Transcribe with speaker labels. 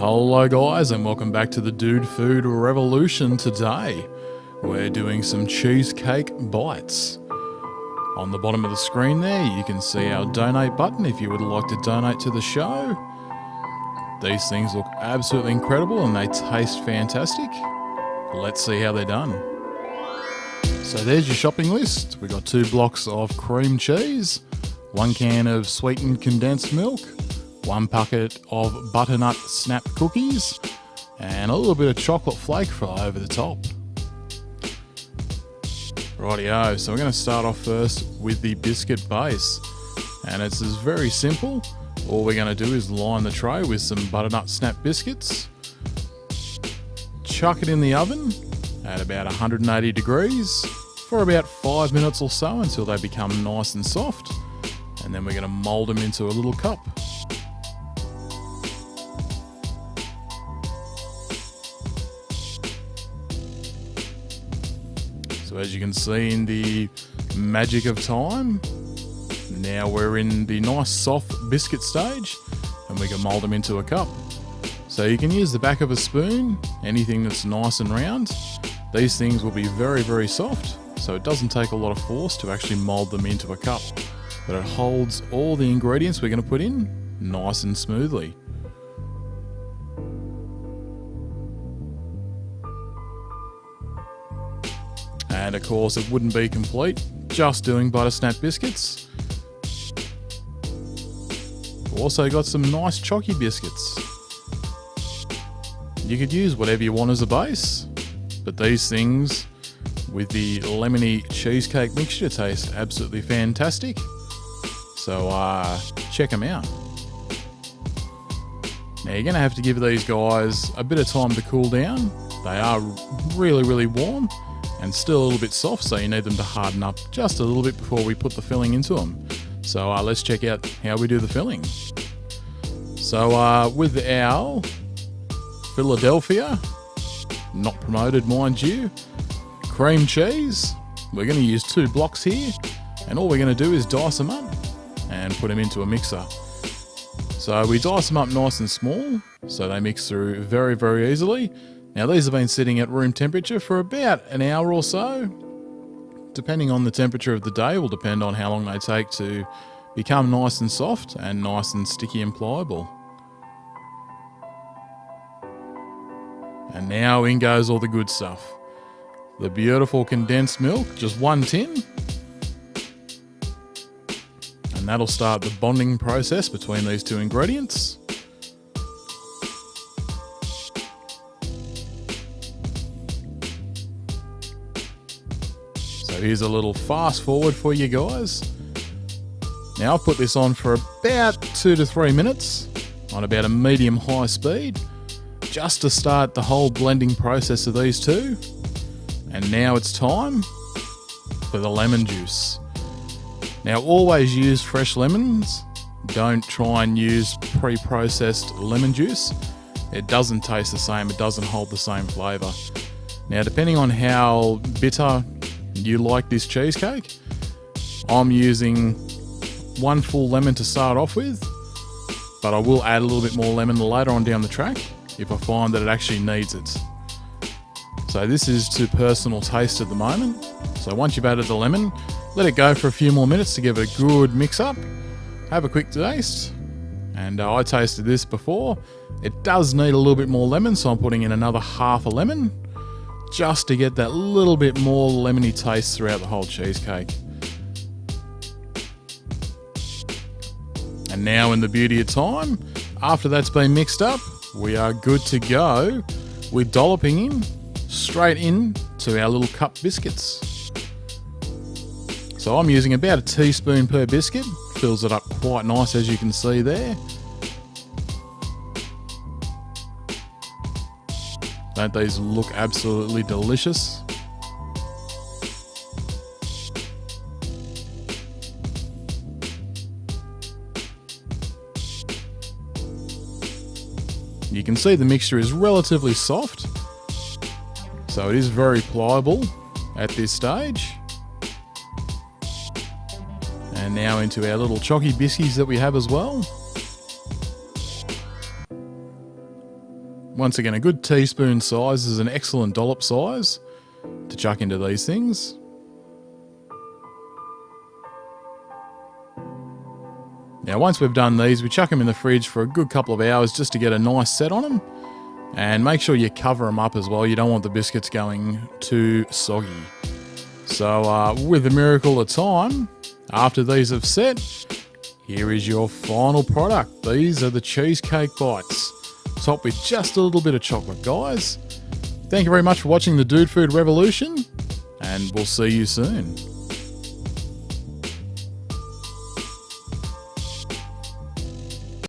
Speaker 1: Hello guys and welcome back to the Dude Food Revolution. Today we're doing some cheesecake bites. On the bottom of the screen there you can see our donate button if you would like to donate to the show. These things look absolutely incredible and they taste fantastic. Let's see how they're done. So there's your shopping list. We've got 2 blocks of cream cheese, 1 can of sweetened condensed milk, 1 packet of butternut snap cookies, and a little bit of chocolate flake fry over the top. Rightio, so we're going to start off first with the biscuit base, and it's very simple. All we're going to do is line the tray with some butternut snap biscuits, chuck it in the oven at about 180 degrees for about 5 minutes or so until they become nice and soft, and then we're going to mould them into a little cup. So as you can see in the magic of time, now we're in the nice soft biscuit stage and we can mould them into a cup. So you can use the back of a spoon, anything that's nice and round. These things will be very soft, so it doesn't take a lot of force to actually mould them into a cup. But it holds all the ingredients we're going to put in nice and smoothly. And of course it wouldn't be complete just doing butter snap biscuits. We've also got some nice chalky biscuits. You could use whatever you want as a base, but these things with the lemony cheesecake mixture taste absolutely fantastic. So check them out. Now you're going to have to give these guys a bit of time to cool down. They are really warm and still a little bit soft, so you need them to harden up just a little bit before we put the filling into them. So let's check out how we do the filling. So with our Philadelphia, not promoted mind you, cream cheese, we're going to use 2 blocks here, and all we're going to do is dice them up and put them into a mixer. So we dice them up nice and small so they mix through very easily. Now these have been sitting at room temperature for about an hour or so. Depending on the temperature of the day will depend on how long they take to become nice and soft and nice and sticky and pliable. And now in goes all the good stuff. The beautiful condensed milk, just 1 tin. And that'll start the bonding process between these 2 ingredients. So here's a little fast forward for you guys. Now I've put this on for about 2 to 3 minutes on about a medium high speed, just to start the whole blending process of these 2. And now it's time for the lemon juice. Now always use fresh lemons. Don't try and use pre-processed lemon juice. It doesn't taste the same, it doesn't hold the same flavour. Now depending on how bitter you like this cheesecake, I'm using 1 full lemon to start off with, but I will add a little bit more lemon later on down the track if I find that it actually needs it. So this is to personal taste at the moment. So once you've added the lemon, let it go for a few more minutes to give it a good mix up. Have a quick taste. And I tasted this before. It does need a little bit more lemon, so I'm putting in another half a lemon just to get that little bit more lemony taste throughout the whole cheesecake. And now in the beauty of time, after that's been mixed up, we are good to go with dolloping in straight in to our little cup biscuits. So I'm using about a teaspoon per biscuit, fills it up quite nice as you can see there. Don't these look absolutely delicious? You can see the mixture is relatively soft, so it is very pliable at this stage. And now into our little chalky biscuits that we have as well. Once again, a good teaspoon size is an excellent dollop size to chuck into these things. Now, once we've done these, we chuck them in the fridge for a good couple of hours just to get a nice set on them. And make sure you cover them up as well. You don't want the biscuits going too soggy. So with a miracle of time, after these have set, here is your final product. These are the cheesecake bites, topped with just a little bit of chocolate, guys. Thank you very much for watching the Dude Food Revolution, and we'll see you soon.